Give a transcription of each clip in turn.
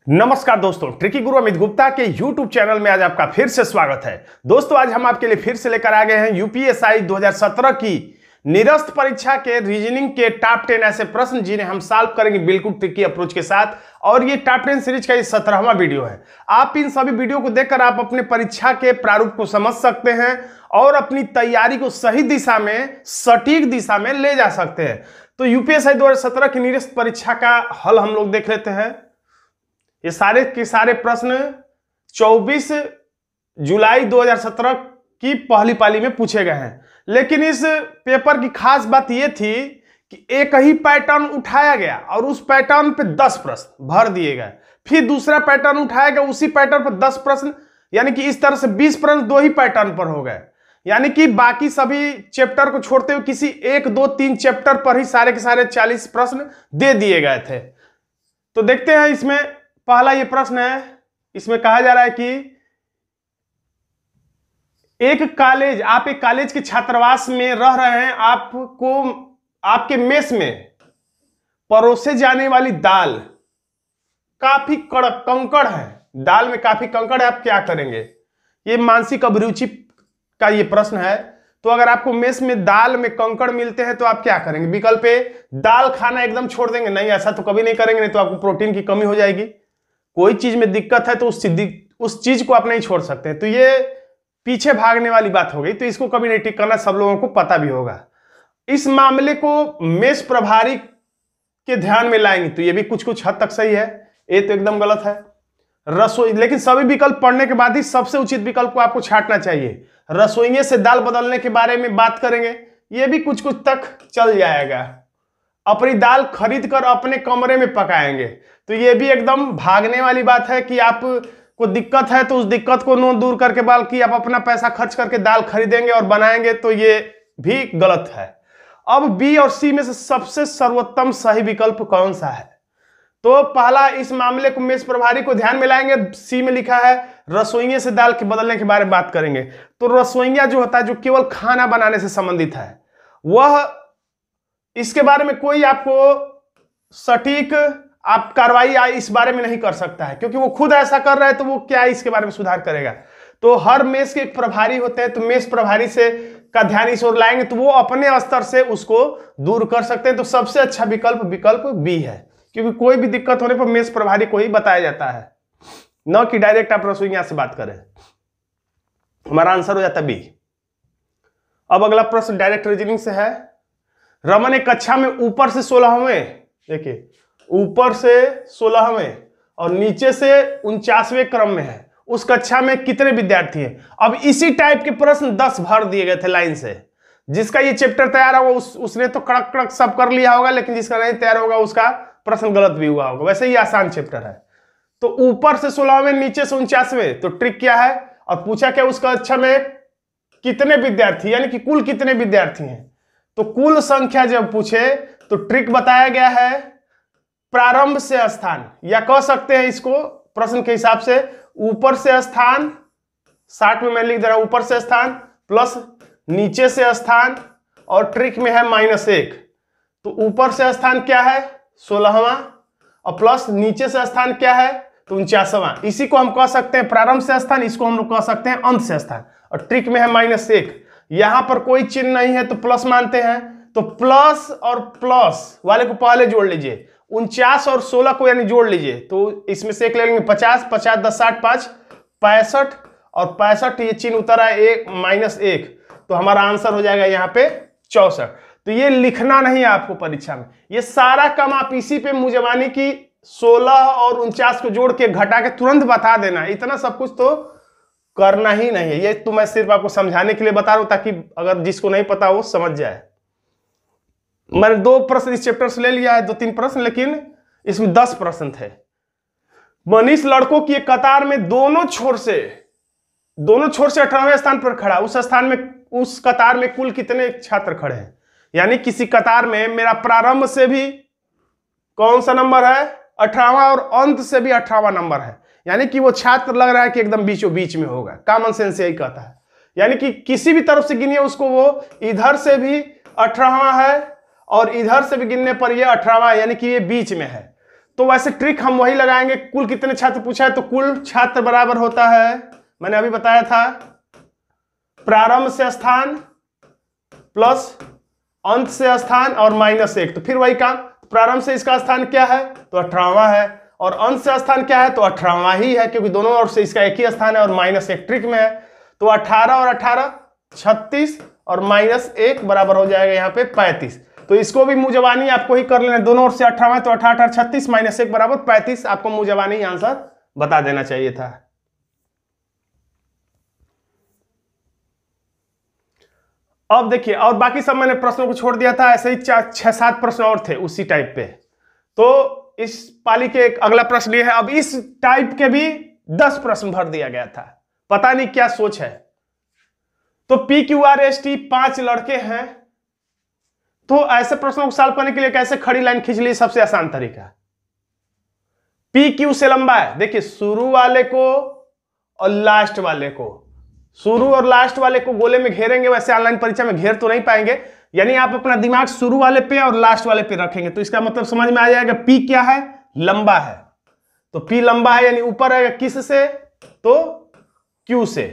नमस्कार दोस्तों, ट्रिकी गुरु अमित गुप्ता के YouTube चैनल में आज आपका फिर से स्वागत है। दोस्तों आज हम आपके लिए फिर से लेकर आ गए हैं यूपीएससी 2017 की निरस्त परीक्षा के रीजनिंग के टॉप 10 ऐसे प्रश्न जिन्हें हम सॉल्व करेंगे बिल्कुल ट्रिकी अप्रोच के साथ। और ये टॉप 10 सीरीज का ये 17वां वीडियो है। आप इन सभी वीडियो को देखकर आप अपने परीक्षा के प्रारूप को समझ सकते हैं और अपनी तैयारी को सही दिशा में, सटीक दिशा में ले जा सकते हैं। तो यूपीएससी 2017 की निरस्त परीक्षा का हल हम लोग देख लेते हैं। ये सारे के सारे प्रश्न 24 जुलाई 2017 की पहली पाली में पूछे गए हैं। लेकिन इस पेपर की खास बात यह थी कि एक ही पैटर्न उठाया गया और उस पैटर्न पे 10 प्रश्न भर दिए गए। फिर दूसरा पैटर्न उठाया गया, उसी पैटर्न पर 10 प्रश्न, यानी कि इस तरह से 20 प्रश्न दो ही पैटर्न पर हो गए। यानी कि बाकी सभी चैप्टर को छोड़ते हुए किसी 1, 2, 3 चैप्टर पर ही सारे के सारे 40 प्रश्न दे दिए गए थे। तो देखते हैं इसमें पहला ये प्रश्न है। इसमें कहा जा रहा है कि आप एक कॉलेज के छात्रावास में रह रहे हैं। आपको आपके मेस में परोसे जाने वाली दाल काफी कड़क कंकड़ है। दाल में काफी कंकड़ है, आप क्या करेंगे? ये मानसिक अभिरुचि का ये प्रश्न है। तो अगर आपको मेस में दाल में कंकड़ मिलते हैं तो आप क्या करेंगे? विकल्प ए, दाल खाना एकदम छोड़ देंगे। नहीं, ऐसा तो कभी नहीं करेंगे, नहीं तो आपको प्रोटीन की कमी हो जाएगी। कोई चीज में दिक्कत है तो उस चीज को आप नहीं छोड़ सकते। तो ये पीछे भागने वाली बात हो गई, तो इसको कभी नहीं टिक करना, सब लोगों को पता भी होगा। इस मामले को मेस प्रभारी के ध्यान में लाएंगे तो ये भी कुछ कुछ हद तक सही है। ये तो एकदम गलत है। रसोई, लेकिन सभी विकल्प पढ़ने के बाद ही सबसे उचित विकल्प को आपको छांटना चाहिए। रसोइये से दाल बदलने के बारे में बात करेंगे, ये भी कुछ कुछ तक चल जाएगा। अपनी दाल खरीद कर अपने कमरे में पकाएंगे, तो ये भी एकदम भागने वाली बात है कि आप को दिक्कत है तो उस दिक्कत को नो दूर करके बल्कि आप अपना पैसा खर्च करके दाल खरीदेंगे और बनाएंगे, तो ये भी गलत है। अब बी और सी में से सबसे सर्वोत्तम सही विकल्प कौन सा है? तो पहला, इस मामले को मेस प्रभारी को ध्यान में लाएंगे। सी में लिखा है रसोइये से दाल के बदलने के बारे में बात करेंगे। तो रसोइया जो होता है, जो केवल खाना बनाने से संबंधित है, वह इसके बारे में कोई आपको सटीक आप कार्रवाई इस बारे में नहीं कर सकता है, क्योंकि वो खुद ऐसा कर रहा है तो वो क्या इसके बारे में सुधार करेगा? तो हर मेस के एक प्रभारी होते हैं, तो मेस प्रभारी से का ध्यान इस ओर लाएंगे तो वो अपने स्तर से उसको दूर कर सकते हैं। तो सबसे अच्छा विकल्प बी है, क्योंकि कोई भी दिक्कत होने पर मेस प्रभारी को ही बताया जाता है, न कि डायरेक्ट आप रसोइया से बात करें। हमारा आंसर हो जाता है बी। अब अगला प्रश्न डायरेक्ट रीजनिंग से है। रमन एक कक्षा में ऊपर से 16वें, देखिए ऊपर से 16वें और नीचे से 49वें क्रम में है, उस कक्षा में कितने विद्यार्थी हैं? अब इसी टाइप के प्रश्न 10 भर दिए गए थे लाइन से। जिसका ये चैप्टर तैयार होगा उसने तो कड़क कड़क सब कर लिया होगा, लेकिन जिसका नहीं तैयार होगा उसका प्रश्न गलत भी हुआ होगा। वैसे ही आसान चैप्टर है। तो ऊपर से 16वें, नीचे से 49वें, तो ट्रिक क्या है? और पूछा क्या, उस कक्षा में कितने विद्यार्थी, यानी कि कुल कितने विद्यार्थी हैं। तो कुल संख्या जब पूछे तो ट्रिक बताया गया है प्रारंभ से स्थान, या कह सकते हैं इसको प्रश्न के हिसाब से ऊपर से स्थान, 60 में मैं लिख दे रहा हूं, ऊपर से स्थान प्लस नीचे से स्थान, और ट्रिक में है -1। तो ऊपर से स्थान क्या है? 16वां, और प्लस नीचे से स्थान क्या है? तो 49वां। इसी को हम कह सकते हैं प्रारंभ से स्थान, इसको हम लोग कह सकते हैं अंत से स्थान, और ट्रिक में है -1। यहां पर कोई चिन्ह नहीं है तो प्लस मानते हैं, तो प्लस और प्लस वाले को पहले जोड़ लीजिए, 49 और 16 को यानी जोड़ लीजिए, तो इसमें से एक ले लेंगे 50, 50 10 60 5 65, और 65 ये चिन्ह उतरा है -1, तो हमारा आंसर हो जाएगा यहाँ पे 64। तो ये लिखना नहीं है आपको परीक्षा में, ये सारा काम आप इसी पे मुजवानी की 16 और 49 को जोड़ के घटा के तुरंत बता देना। इतना सब कुछ तो करना ही नहीं है। ये तो मैं सिर्फ आपको समझाने के लिए बता रहा हूं, ताकि अगर जिसको नहीं पता वो समझ जाए। मैंने 2 प्रश्न इस चैप्टर से ले लिया है, 2-3 प्रश्न, लेकिन इसमें 10 प्रश्न थे। मनीष लड़कों की एक कतार में दोनों छोर से 18वें स्थान पर खड़ा, उस कतार में कुल कितने छात्र खड़े हैं? यानी किसी कतार में मेरा प्रारंभ से भी कौन सा नंबर है? 18वां, और अंत से भी 18वां नंबर है। यानी कि वो छात्र लग रहा है कि एकदम बीचों बीच में होगा। कॉमन सेंस यही कहता है। यानी कि किसी भी तरफ से गिनिए उसको, वो इधर से भी 18वां है और इधर से भी गिनने पर ये 18वां, यानी कि ये बीच में है। तो वैसे ट्रिक हम वही लगाएंगे, कुल कितने छात्र पूछा है, तो कुल छात्र बराबर होता है, मैंने अभी बताया था, प्रारंभ से स्थान प्लस अंत से स्थान और -1। तो फिर वही काम, प्रारंभ से इसका स्थान क्या है, तो 18वां है, और अंत से स्थान क्या है, तो 18वां ही है, क्योंकि दोनों ओर से इसका एक ही स्थान है और -1 ट्रिक में है। तो 18 और 18 36 और -1 बराबर हो जाएगा यहाँ पे 35। तो इसको भी मुंह आपको ही कर लेना, दोनों ओर से 18 है तो 18 36 -1 बराबर 35। आपको मुंह आंसर बता देना चाहिए था। अब देखिए, और बाकी सब मैंने प्रश्नों को छोड़ दिया था, ऐसे ही 6-7 प्रश्न और थे उसी टाइप पे। तो इस पाली के एक अगला प्रश्न ये है, अब इस टाइप के भी 10 प्रश्न भर दिया गया था, पता नहीं क्या सोच है। तो PQRST 5 लड़के हैं, तो ऐसे प्रश्नों को सॉल्व करने के लिए कैसे खड़ी लाइन खींच ली, सबसे आसान तरीका, PQ से लंबा है, देखिए शुरू वाले को और लास्ट वाले को, शुरू और लास्ट वाले को गोले में घेरेंगे, वैसे ऑनलाइन परीक्षा में घेर तो नहीं पाएंगे, यानी आप अपना दिमाग शुरू वाले पे और लास्ट वाले पे रखेंगे, तो इसका मतलब समझ में आ जाएगा, P क्या है, लंबा है, तो P लंबा है यानी ऊपर है किस से, तो Q से।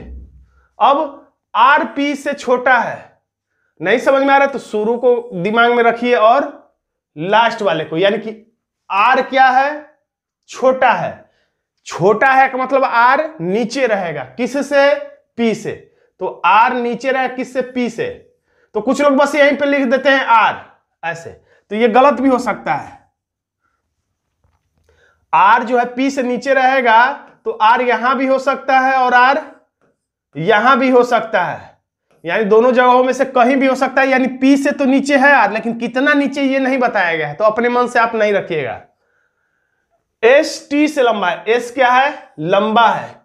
अब R P से छोटा है, नहीं समझ में आ रहा है, तो शुरू को दिमाग में रखिए और लास्ट वाले को, यानी कि R क्या है, छोटा है, छोटा है का मतलब R नीचे रहेगा, किस से, P से, तो R नीचे रहेगा किस से, P से। तो कुछ लोग बस यहीं पे लिख देते हैं R ऐसे, तो ये गलत भी हो सकता है, R जो है P से नीचे रहेगा, तो R यहां भी हो सकता है और R यहां भी हो सकता है, यानी दोनों जगहों में से कहीं भी हो सकता है, यानी P से तो नीचे है R, लेकिन कितना नीचे ये नहीं बताया गया है, तो अपने मन से आप नहीं रखिएगा। S T से लंबा है, S क्या है, लंबा है,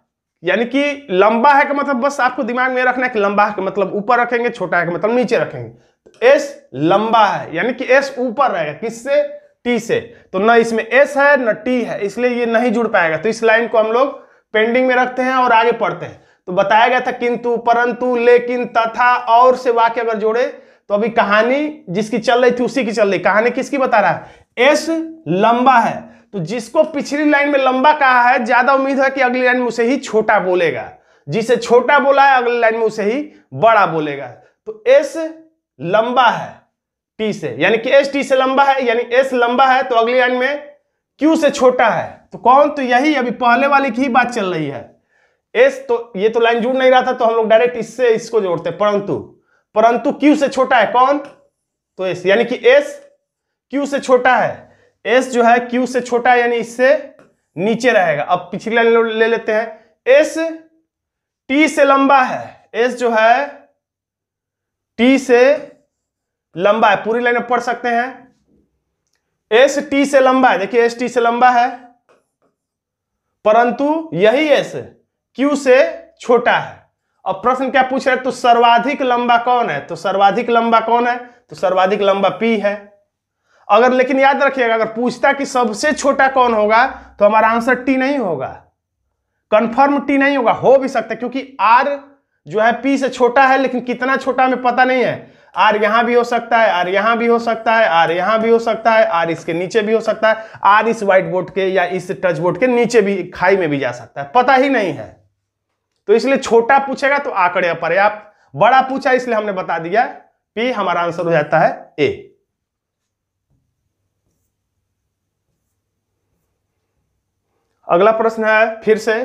यानी कि लंबा है का मतलब बस आपको दिमाग में रखना है कि लंबा है का मतलब ऊपर रखेंगे, छोटा है का मतलब नीचे रखेंगे। S लंबा है यानी कि S ऊपर रहेगा किससे, T से, तो न इसमें S है न T है, इसलिए ये नहीं जुड़ पाएगा, तो इस लाइन को हम लोग पेंडिंग में रखते हैं और आगे पढ़ते हैं। तो बताया गया था किंतु, परंतु, लेकिन, तथा, और से वाक्य अगर जोड़े, तो अभी कहानी जिसकी चल रही थी उसी की चल रही, कहानी किसकी बता रहा है, S लंबा है, तो जिसको पिछली लाइन में लंबा कहा है, ज्यादा उम्मीद है कि अगली लाइन में उसे ही छोटा बोलेगा, जिसे छोटा बोला है अगली लाइन में उसे ही बड़ा बोलेगा। तो S लंबा है T से, यानी कि S T से लंबा है, यानी S लंबा है, तो अगली लाइन में Q से छोटा है, तो कौन, तो यही अभी पहले वाले की ही बात चल रही है। S तो ये तो लाइन जुड़ नहीं रहा था, तो हम लोग डायरेक्ट इससे इसको जोड़ते, परंतु, परंतु Q से छोटा है कौन, तो S, यानी कि S Q से छोटा है, S जो है Q से छोटा है, यानी इससे नीचे रहेगा। अब पिछली लाइन ले लेते हैं, S T से लंबा है, S जो है T से लंबा है, पूरी लाइन में पढ़ सकते हैं, S T से लंबा है, देखिए S T से लंबा है, परंतु यही S Q से छोटा है। अब प्रश्न क्या पूछ रहे हैं, तो सर्वाधिक लंबा कौन है, तो सर्वाधिक लंबा कौन है, तो सर्वाधिक लंबा P है। अगर लेकिन याद रखिएगा, अगर पूछता कि सबसे छोटा कौन होगा, तो हमारा आंसर T नहीं होगा, कंफर्म T नहीं होगा, हो भी सकता है क्योंकि R जो है P से छोटा है, लेकिन कितना छोटा हमें पता नहीं है, R यहां भी हो सकता है, R यहां भी हो सकता है, R यहां भी हो सकता है, R इसके नीचे भी हो सकता है, R इस व्हाइट बोर्ड के या इस टच बोर्ड के नीचे भी, खाई में भी जा सकता है, पता ही नहीं है। तो इसलिए छोटा पूछेगा तो आंकड़े अपर्याप्त, बड़ा पूछा इसलिए हमने बता दिया P, हमारा आंसर हो जाता है A। अगला प्रश्न है, फिर से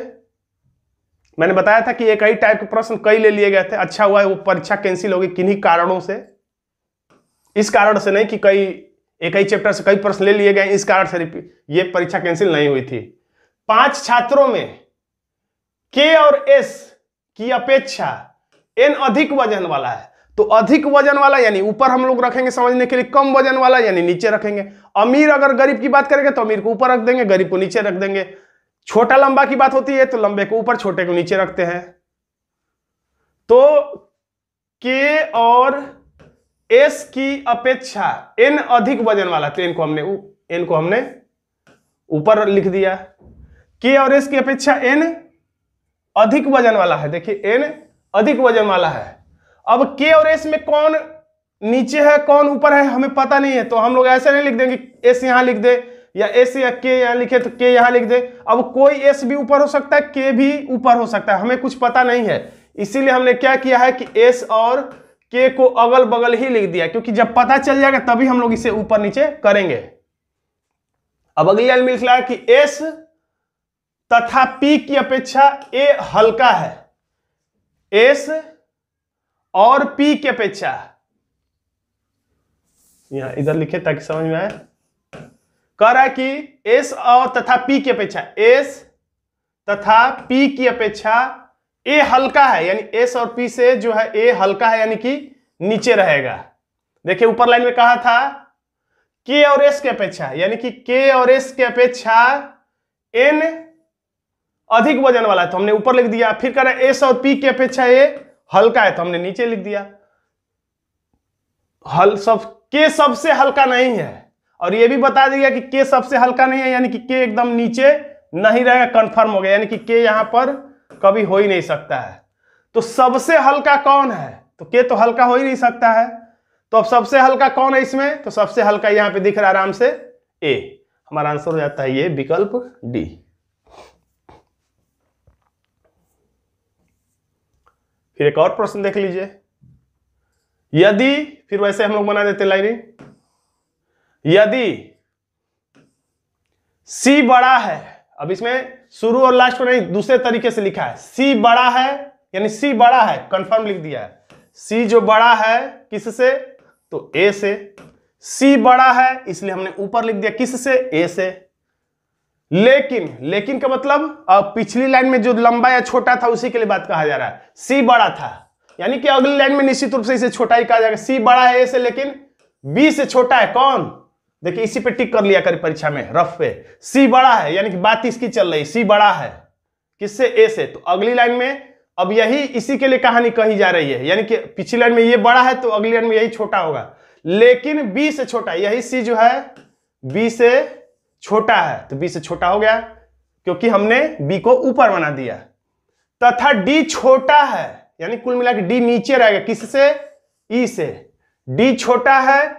मैंने बताया था कि एक ही टाइप के प्रश्न कई ले लिए गए थे, अच्छा हुआ है वो परीक्षा कैंसिल होगी किन्हीं कारणों से, इस कारण से नहीं कि कई एक ही चैप्टर से कई प्रश्न ले लिए गए, इस कारण से ये परीक्षा कैंसिल नहीं हुई थी। 5 छात्रों में K और S की अपेक्षा N अधिक वजन वाला है, तो अधिक वजन वाला यानी ऊपर हम लोग रखेंगे समझने के लिए, कम वजन वाला यानी नीचे रखेंगे। अमीर अगर गरीब की बात करेंगे तो अमीर को ऊपर रख देंगे, गरीब को नीचे रख देंगे। छोटा लंबा की बात होती है तो लंबे को ऊपर, छोटे को नीचे रखते हैं। तो K और S की अपेक्षा N अधिक वजन वाला, तो N को हमने ऊपर लिख दिया। K और S की अपेक्षा N अधिक वजन वाला है, देखिए N अधिक वजन वाला है। अब K और S में कौन नीचे है कौन ऊपर है हमें पता नहीं है, तो हम लोग ऐसे नहीं लिख देंगे S यहां लिख दे या एस या के यहाँ लिखे तो के यहाँ लिख दे। अब कोई एस भी ऊपर हो सकता है, के भी ऊपर हो सकता है, हमें कुछ पता नहीं है, इसीलिए हमने क्या किया है कि एस और के को अगल बगल ही लिख दिया, क्योंकि जब पता चल जाएगा तभी हम लोग इसे ऊपर नीचे करेंगे। अब अगली लाइन में लिख रहा है कि एस तथा पी की अपेक्षा ए हल्का है, एस और पी की अपेक्षा, यहां इधर लिखे ताकि समझ में आए, कह रहा है कि एस और तथा पी की अपेक्षा, एस तथा पी की अपेक्षा ए हल्का है, यानी एस और पी से जो है ए हल्का है, यानी कि नीचे रहेगा। देखिए ऊपर लाइन में कहा था के और एस की अपेक्षा, यानी कि के और एस की अपेक्षा एन अधिक वजन वाला है तो हमने ऊपर लिख दिया। फिर कह रहा है एस और पी की अपेक्षा ए हल्का है तो हमने नीचे लिख दिया। के सबसे हल्का नहीं है, और ये भी बता दिया कि के सबसे हल्का नहीं है, यानी कि के एकदम नीचे नहीं रहेगा, कंफर्म हो गया, यानी कि के यहां पर कभी हो ही नहीं सकता है। तो सबसे हल्का कौन है, तो के तो हल्का हो ही नहीं सकता है, तो अब सबसे हल्का कौन है इसमें, तो सबसे हल्का यहां पे दिख रहा है आराम से ए, हमारा आंसर हो जाता है ये विकल्प डी। फिर एक और प्रश्न देख लीजिए, यदि, फिर वैसे हम लोग बना देते लाइन, यदि सी बड़ा है, अब इसमें शुरू और लास्ट को नहीं दूसरे तरीके से लिखा है, सी बड़ा है यानी सी बड़ा है, कंफर्म लिख दिया है, सी जो बड़ा है किससे, तो ए से, सी बड़ा है इसलिए हमने ऊपर लिख दिया किससे, ए से। लेकिन का मतलब अब पिछली लाइन में जो लंबा या छोटा था उसी के लिए बात कहा जा रहा है, सी बड़ा था, यानी कि अगली लाइन में निश्चित रूप से इसे छोटा ही कहा जाएगा, सी बड़ा है ए से लेकिन बी से छोटा है कौन, देखिए इसी पे टिक कर लिया कर परीक्षा में रफ पे, सी बड़ा है यानी कि बात इसकी चल रही, सी बड़ा है किससे, ए से, तो अगली लाइन में अब यही इसी के लिए कहानी कही जा रही है, यानी कि पिछली लाइन में ये बड़ा है तो अगली लाइन में यही छोटा होगा, लेकिन बी से छोटा, यही सी जो है बी से छोटा है, तो बी से छोटा हो गया क्योंकि हमने बी को ऊपर बना दिया, तथा डी छोटा है, यानी कुल मिला के डी नीचे रहेगा किससे, ई से, डी छोटा है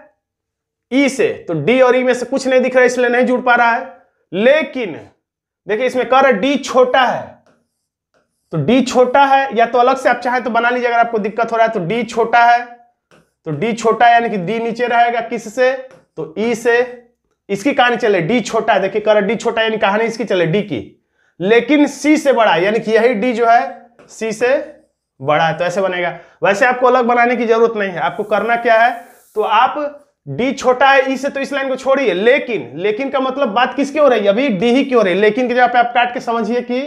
ई से, तो डी और ई में से कुछ नहीं दिख रहा है इसलिए नहीं जुड़ पा रहा है। लेकिन देखिए इसमें कह रहा है डी छोटा है, तो डी छोटा है, या तो अलग से आप चाहें तो बना लीजिए अगर आपको दिक्कत हो रहा है, तो डी छोटा है, तो डी छोटा है यानी कि डी नीचे रहेगा किससे, तो ई से, इसकी कहानी चले डी छोटा है, देखिए कह रहा डी छोटा यानी कहानी इसकी चले डी की, लेकिन सी से बड़ा है, यानी कि यही डी जो है सी से बड़ा है, तो ऐसे बनेगा। वैसे आपको अलग बनाने की जरूरत नहीं है, आपको करना क्या है, तो आप डी छोटा है ई से, तो इस लाइन को छोड़िए, लेकिन का मतलब बात किसकी हो रही है, अभी डी ही की हो रही है, लेकिन की जगह पे आप काट के समझिए कि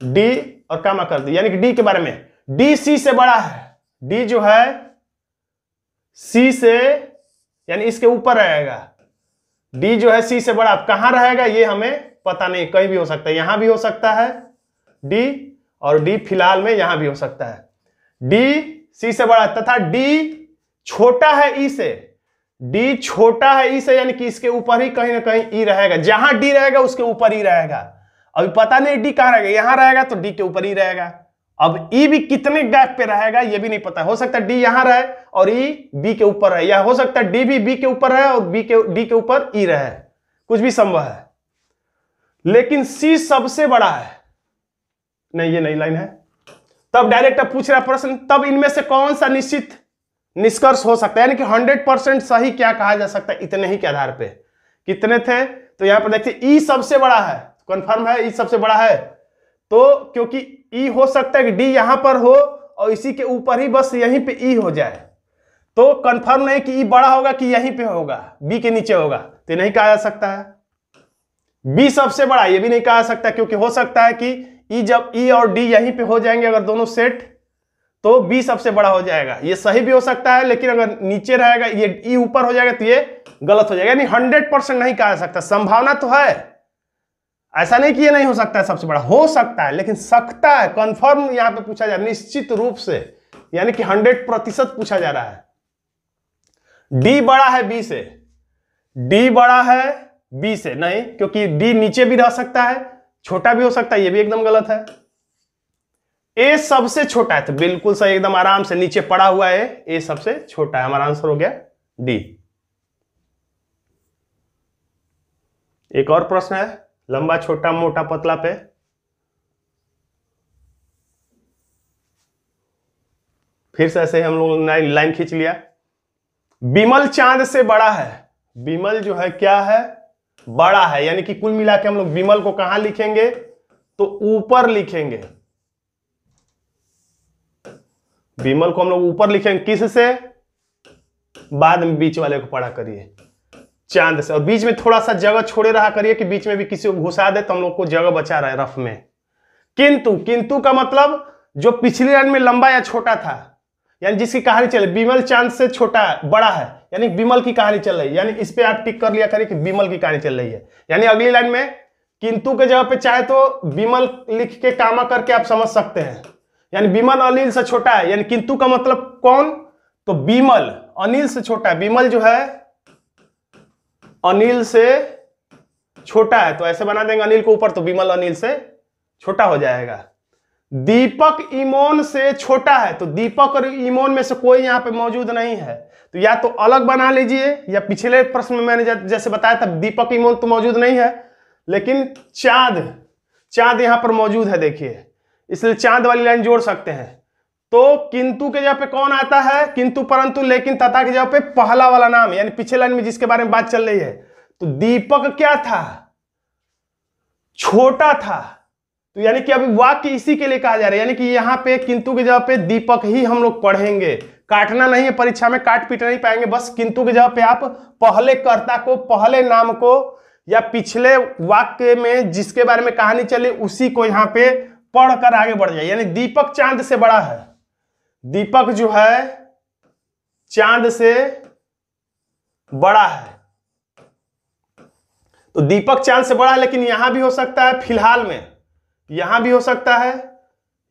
डी और कामा कर दी, यानी कि डी के बारे में, डी सी से बड़ा है, डी जो है सी से यानी इसके ऊपर रहेगा, डी जो है सी से बड़ा, अब कहां रहेगा ये हमें पता नहीं, कहीं भी हो सकता है, यहां भी हो सकता है डी, और डी फिलहाल में यहां भी हो सकता है, डी सी से बड़ा तथा डी छोटा है ई से, डी छोटा है ई से यानी कि इसके ऊपर ही कहीं ना कहीं ई रहेगा, जहां डी रहेगा उसके ऊपर ही रहेगा, अभी पता नहीं डी कहां रहेगा, यहां रहेगा तो डी के ऊपर ही रहेगा, अब ई भी कितने गैप पे रहेगा ये भी नहीं पता, हो सकता है डी यहां रहे और ई बी के ऊपर रहे, या हो सकता है डी भी बी के ऊपर रहे और डी के ऊपर ई रहे, कुछ भी संभव है, लेकिन सी सबसे बड़ा है, नहीं ये नई लाइन है, तब डायरेक्ट अब पूछ रहा प्रश्न, तब इनमें से कौन सा निश्चित निष्कर्ष हो सकता है, यानी कि 100% सही क्या कहा जा सकता है इतने ही के आधार पे, कितने थे, तो यहां पर देखिए ई सबसे बड़ा है, कंफर्म है ई सबसे बड़ा है, तो क्योंकि ई हो सकता है कि डी यहां पर हो और इसी के ऊपर ही बस यहीं पे ई हो जाए, तो कंफर्म नहीं कि ई बड़ा होगा कि यहीं पे होगा, बी के नीचे होगा, तो नहीं कहा जा सकता है। बी सबसे बड़ा ये भी नहीं कहा सकता, क्योंकि हो सकता है कि ई जब ई और डी यहीं पे हो जाएंगे अगर दोनों सेट, तो बी सबसे बड़ा हो जाएगा, ये सही भी हो सकता है, लेकिन अगर नीचे रहेगा ये ई ऊपर हो जाएगा तो ये गलत हो जाएगा, यानी 100% नहीं कहा जा सकता, संभावना तो है, ऐसा नहीं कि ये नहीं हो सकता है सबसे बड़ा, हो सकता है, लेकिन सकता है कंफर्म यहां पे पूछा जा रहा है निश्चित रूप से, यानी कि 100% पूछा जा रहा है। डी बड़ा है बी से, डी बड़ा है बी से नहीं, क्योंकि डी नीचे भी रह सकता है, छोटा भी हो सकता है, ये भी एकदम गलत है। ए सबसे छोटा है, तो बिल्कुल सही, एकदम आराम से नीचे पड़ा हुआ है, ए सबसे छोटा है, हमारा आंसर हो गया डी। एक और प्रश्न है लंबा छोटा मोटा पतला पे। फिर से ऐसे हम लोग लाइन खींच लिया। विमल चांद से बड़ा है। विमल जो है क्या है, बड़ा है, यानी कि कुल मिला के हम लोग विमल को कहां लिखेंगे, तो ऊपर लिखेंगे। विमल को हम लोग ऊपर लिखेंगे किस से, बाद में बीच वाले को पढ़ा करिए, चांद से। और बीच में थोड़ा सा जगह छोड़े रहा करिए कि बीच में भी किसी को घुसा दे तो हम लोग को जगह बचा रहा है रफ में। किंतु, किंतु का मतलब जो पिछली लाइन में लंबा या छोटा था, यानी जिसकी कहानी चले, विमल चांद से छोटा है, बड़ा है, यानी विमल की कहानी चल रही है, यानी इस पे आप टिक कर लिया करिए कि विमल की कहानी चल रही है। यानी अगली लाइन में किंतु के जगह पे चाहे तो विमल लिख के कामा करके आप समझ सकते हैं। यानी विमल अनिल से छोटा है, यानी किंतु का मतलब कौन, तो विमल अनिल से छोटा है। विमल जो है अनिल से छोटा है, तो ऐसे बना देंगे अनिल को ऊपर, तो विमल अनिल से छोटा हो जाएगा। दीपक इमोन से छोटा है, तो दीपक और इमोन में से कोई यहां पे मौजूद नहीं है, तो या तो अलग बना लीजिए, या पिछले प्रश्न में मैंने जैसे बताया था दीपक इमोन तो मौजूद नहीं है, लेकिन चांद यहां पर मौजूद है, देखिए, इसलिए चांद वाली लाइन जोड़ सकते हैं। तो किंतु के जगह पे कौन आता है, किंतु परंतु लेकिन तथा के जगह पे पहला वाला नाम, यानी पिछले लाइन में जिसके बारे में बात चल रही है। तो दीपक क्या था, छोटा था, तो यानी कि अभी वाक्य इसी के लिए कहा जा रहा है, यानी कि यहां पे किंतु की जगह पे दीपक ही हम लोग पढ़ेंगे, काटना नहीं है, परीक्षा में काट पीट नहीं पाएंगे, बस किंतु की जगह पे आप पहले कर्ता को, पहले नाम को, या पिछले वाक्य में जिसके बारे में कहानी चली उसी को यहां पे पढ़कर आगे बढ़ जाए। यानी दीपक चांद से बड़ा है, दीपक जो है चांद से बड़ा है, तो दीपक चांद से बड़ा है, लेकिन यहां भी हो सकता है, फिलहाल में यहां भी हो सकता है,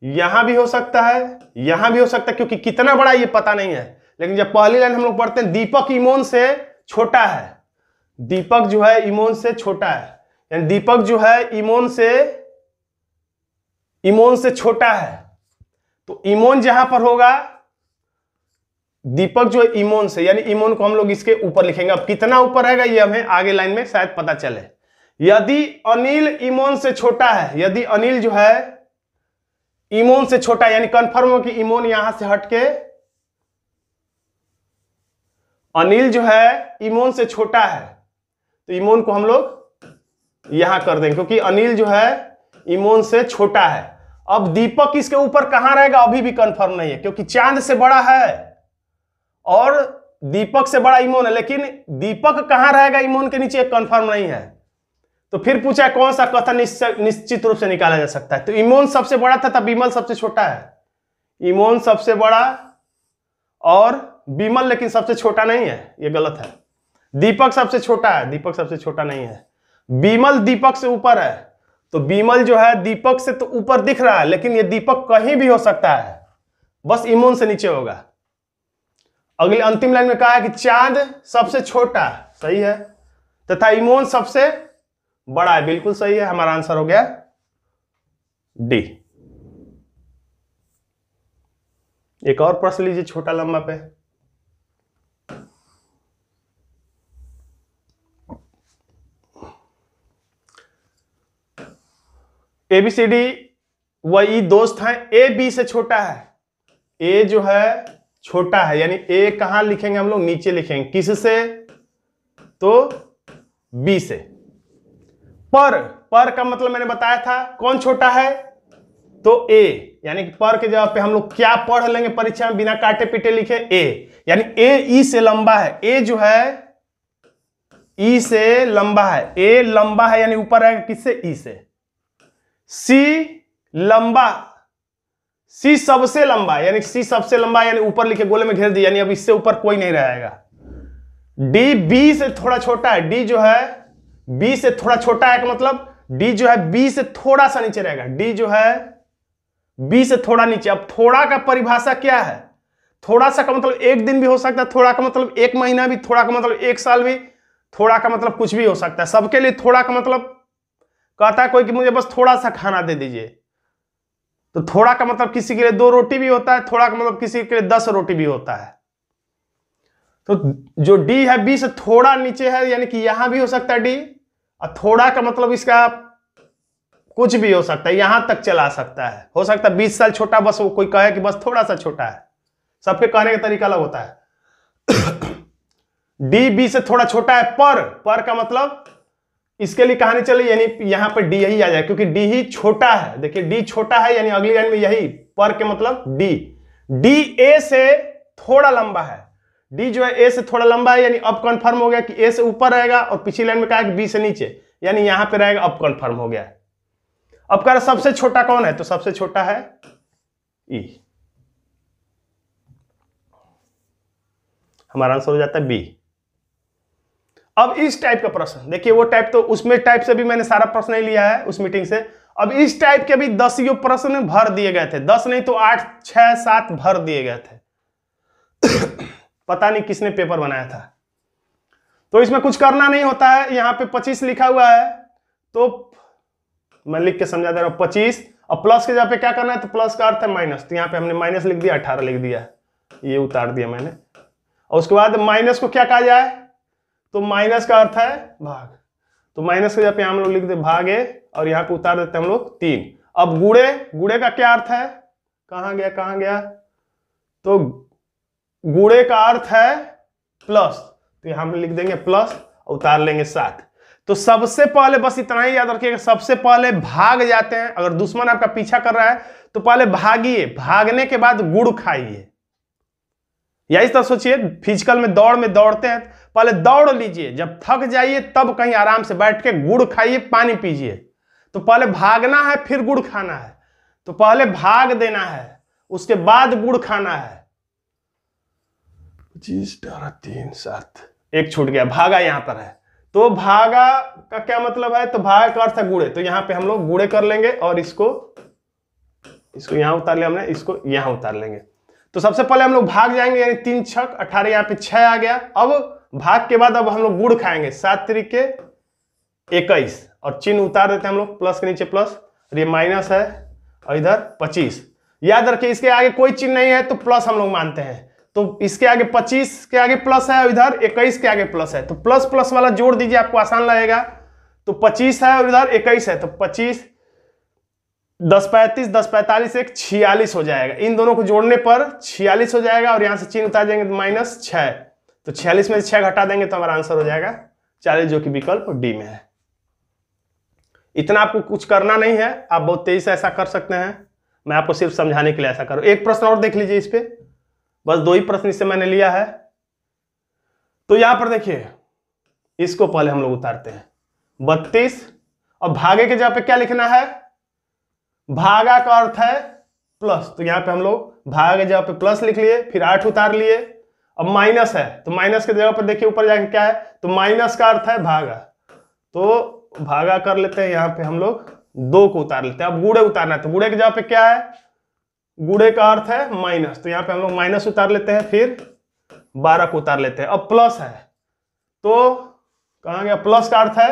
यहां भी हो सकता है, यहां भी हो सकता है, क्योंकि कितना बड़ा ये पता नहीं है। लेकिन जब पहली लाइन हम लोग पढ़ते हैं दीपक इमोन से छोटा है, दीपक जो है इमोन से छोटा है, यानी दीपक जो है इमोन से छोटा है, तो इमोन जहां पर होगा, दीपक जो है इमोन से, यानी इमोन को हम लोग इसके ऊपर लिखेंगे। अब कितना ऊपर रहेगा ये हमें आगे लाइन में शायद पता चले। यदि अनिल इमोन से छोटा है, यदि अनिल जो है इमोन से छोटा है, यानी कंफर्म हो कि इमोन यहां से हटके, अनिल जो है इमोन से छोटा है, तो इमोन को हम लोग यहां कर देंगे, क्योंकि अनिल जो है इमोन से छोटा है। अब दीपक इसके ऊपर कहां रहेगा अभी भी कंफर्म नहीं है, क्योंकि चांद से बड़ा है और दीपक से बड़ा इमोन है, लेकिन दीपक कहां रहेगा इमोन के नीचे कंफर्म नहीं है। तो फिर पूछा कौन सा कथन निश्चित रूप से निकाला जा सकता है, तो इमोन सबसे बड़ा था तब विमल सबसे छोटा है, इमोन सबसे बड़ा और विमल लेकिन सबसे छोटा नहीं है, ये गलत है। दीपक सबसे छोटा है, दीपक सबसे छोटा नहीं है। विमल दीपक से ऊपर है, तो विमल जो है दीपक से तो ऊपर दिख रहा है, लेकिन ये दीपक कहीं भी हो सकता है, बस इमोन से नीचे होगा। अगली अंतिम लाइन में कहा है कि चांद सबसे छोटा, सही है, तथा इमोन सबसे बड़ा है, बिल्कुल सही है। हमारा आंसर हो गया डी। एक और प्रश्न लीजिए छोटा लंबा पे। एबीसीडी वही दोस्त हैं, ए बी से छोटा है, ए जो है छोटा है, यानी ए कहां लिखेंगे हम लोग, नीचे लिखेंगे, किससे, तो बी से। पर का मतलब मैंने बताया था कौन छोटा है, तो ए, यानी कि पर के जगह पे हम लोग क्या पढ़ लेंगे परीक्षा में बिना काटे पीटे लिखे, ए, यानी ए ई से लंबा है, ए जो है ई से लंबा है, ए लंबा है यानी ऊपर आएगा किससे, ई से। सी लंबा, सी सबसे लंबा, यानी सी सबसे लंबा, यानी ऊपर लिखे गोले में घेर दिया, यानी अब इससे ऊपर कोई नहीं रहेगा। डी बी से थोड़ा छोटा है, डी जो है बी से थोड़ा छोटा है का मतलब डी जो है बी से थोड़ा सा नीचे रहेगा, डी जो है बी से थोड़ा नीचे। अब थोड़ा का परिभाषा क्या है, थोड़ा सा का मतलब एक दिन भी हो सकता है, थोड़ा का मतलब एक महीना भी, थोड़ा का मतलब एक साल भी, थोड़ा का मतलब कुछ भी हो सकता है। सबके लिए थोड़ा का मतलब कहता है कोई कि मुझे बस थोड़ा सा खाना दे दीजिए, तो थोड़ा का मतलब किसी के लिए 2 रोटी भी होता है, थोड़ा का मतलब किसी के लिए 10 रोटी भी होता है। तो जो डी है बी से थोड़ा नीचे है, यानी कि यहां भी हो सकता है डी और थोड़ा का मतलब इसका कुछ भी हो सकता है, यहां तक चला सकता है, हो सकता है 20 साल छोटा, बस वो कोई कहे कि बस थोड़ा सा छोटा है, सबके कहने का तरीका अलग होता है। डी बी से थोड़ा छोटा है, पर का मतलब इसके लिए कहानी चली, यानी यहां पर डी यही आ जाए क्योंकि डी ही छोटा है। देखिए डी छोटा है यानी अगली लाइन में यही पर के मतलब डी। डी ए से थोड़ा लंबा है, डी जो है ए से थोड़ा लंबा है, यानी अब कंफर्म हो गया कि ए से ऊपर रहेगा, और पिछली लाइन में कहा कि बी से नीचे, यानी यहां पे रहेगा, अब कंफर्म हो गया। अब कह रहा सबसे छोटा कौन है, तो सबसे छोटा है ई, हमारा आंसर हो जाता है बी। अब इस टाइप का प्रश्न देखिए, वो टाइप तो उसमें टाइप से भी मैंने सारा प्रश्न नहीं लिया है उस मीटिंग से। अब इस टाइप के भी 10 प्रश्न भर दिए गए थे, 10 नहीं तो 8, 6, 7 भर दिए गए थे। पता नहीं किसने पेपर बनाया था। तो इसमें कुछ करना नहीं होता है, यहां पे 25 लिखा हुआ है तो मैं लिख के समझा दे रहा हूं 25, और प्लस के जगह पे क्या करना है, तो प्लस का अर्थ है माइनस, तो यहां पे हमने माइनस लिख दिया, 18 लिख दिया, ये उतार दिया मैंने। और उसके बाद माइनस को क्या कहा जाए, तो माइनस का अर्थ है भाग, तो माइनस के जगह पे हम लोग लिख दे भागे, और यहां पे उतार देते हैं हम लोग 3। अब गुड़े का क्या अर्थ है, कहां गया, तो गुड़े का अर्थ है प्लस, तो यहां पे लिख देंगे प्लस, उतार लेंगे 7। तो सबसे पहले बस इतना ही याद रखिएगा, सबसे पहले भाग जाते हैं। अगर दुश्मन आपका पीछा कर रहा है तो पहले भागिए, भागने के बाद गुड़ खाइए। या इस तरह सोचिए, फिजिकल में दौड़ते हैं, पहले दौड़ लीजिए, जब थक जाइए तब कहीं आराम से बैठ के गुड़ खाइए, पानी पीजिए। तो पहले भागना है फिर गुड़ खाना है, तो पहले भाग देना है उसके बाद गुड़ खाना है। 25, 18, 3, 7, एक छूट गया, भागा यहां पर है, तो भागा का क्या मतलब है, तो भागा का अर्थ है गुड़े, तो यहां पे हम लोग गुड़े कर लेंगे, और इसको यहां उतार लिया हमने, इसको यहां उतार लेंगे। तो सबसे पहले हम लोग भाग जाएंगे, यानी 3 छक 18, यहाँ पे 6 आ गया। अब भाग के बाद अब हम लोग गुड़ खाएंगे, 7 तरीके 21, और चिन्ह उतार देते हैं हम लोग, प्लस के नीचे प्लस, और ये माइनस है, और इधर 25। याद रखिए इसके आगे कोई चिन्ह नहीं है तो प्लस हम लोग मानते हैं, तो इसके आगे 25 के आगे प्लस है, और इधर 21 के आगे प्लस है, तो प्लस प्लस वाला जोड़ दीजिए, आपको आसान लगेगा। तो 25 है और इधर 21 है, तो 25, 10 35, 10 45, एक 46 हो जाएगा। इन दोनों को जोड़ने पर 46 हो जाएगा, और यहां से चिन्ह उतार देंगे तो -6, तो 46 में से 6 घटा देंगे तो हमारा आंसर हो जाएगा 40, जो कि विकल्प डी में है। इतना आपको कुछ करना नहीं है, आप बहुत तेजी से ऐसा कर सकते हैं, मैं आपको सिर्फ समझाने के लिए ऐसा करूं। एक प्रश्न और देख लीजिए इस पे, बस 2 ही प्रश्न इससे मैंने लिया है। तो यहां पर देखिए, इसको पहले हम लोग उतारते हैं 32, और भागे के जगह पे क्या लिखना है, भागा का अर्थ है प्लस, तो यहां पे हम लोग भागा के जगह पे प्लस लिख लिए, फिर 8 उतार लिए। अब माइनस है, तो माइनस के जगह पर देखिए ऊपर जाके क्या है, तो माइनस का अर्थ है भागा, तो भागा कर लेते हैं, यहां पे हम लोग 2 को उतार लेते हैं। अब गुड़े उतारना है, तो गुड़े की जगह पे क्या है, गुड़े का अर्थ है माइनस, तो यहां पे हम लोग माइनस उतार लेते हैं, फिर 12 को उतार लेते हैं। अब प्लस है, तो कहां गया, प्लस का अर्थ है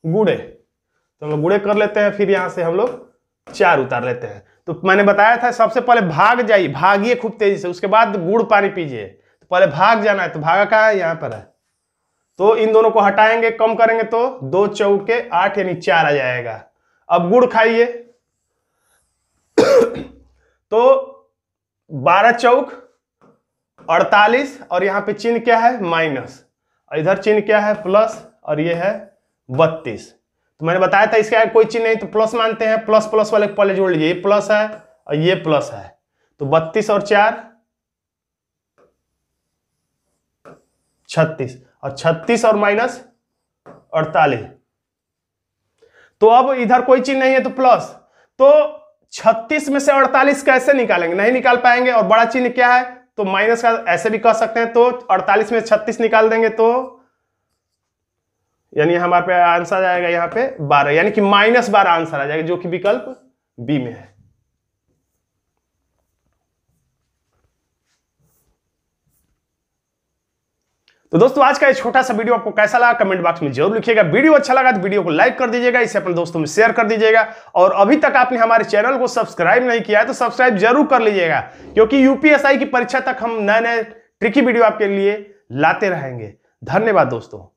गुड़े, तो हम लोग गुड़े कर लेते हैं, फिर यहां से हम लोग 4 उतार लेते हैं। तो मैंने बताया था सबसे पहले भाग जाइए, भागिए खूब तेजी से, उसके बाद गुड़ पानी पीजिए। तो पहले भाग जाना है, तो भागा कहाँ है, यहां पर है, तो इन दोनों को हटाएंगे, कम करेंगे तो 2 चौके 8 यानी 4 आ जाएगा। अब गुड़ खाइए, तो 12 चौक 48, और यहां पे चिन्ह क्या है, माइनस, और इधर चिन्ह क्या है, प्लस, और ये है 32। तो मैंने बताया था इसके आगे कोई चिन्ह नहीं तो प्लस मानते हैं, प्लस प्लस वाले पहले जोड़ लीजिए, ये प्लस है और ये प्लस है, तो 32 और 4 36, और 36 और माइनस 48। तो अब इधर कोई चिन्ह नहीं है तो प्लस, तो 36 में से 48 कैसे निकालेंगे, नहीं निकाल पाएंगे, और बड़ा चिन्ह क्या है, तो माइनस का ऐसे भी कर सकते हैं, तो 48 में 36 निकाल देंगे तो यानी हमारे पे आंसर आ जाएगा यहाँ पे 12, यानी कि -12 आंसर आ जाएगा, जो कि विकल्प बी में है। तो दोस्तों आज का ये छोटा सा वीडियो आपको कैसा लगा कमेंट बॉक्स में जरूर लिखिएगा। वीडियो अच्छा लगा तो वीडियो को लाइक कर दीजिएगा, इसे अपने दोस्तों में शेयर कर दीजिएगा, और अभी तक आपने हमारे चैनल को सब्सक्राइब नहीं किया है तो सब्सक्राइब जरूर कर लीजिएगा, क्योंकि यूपीएसआई की परीक्षा तक हम नए नए ट्रिकी वीडियो आपके लिए लाते रहेंगे। धन्यवाद दोस्तों।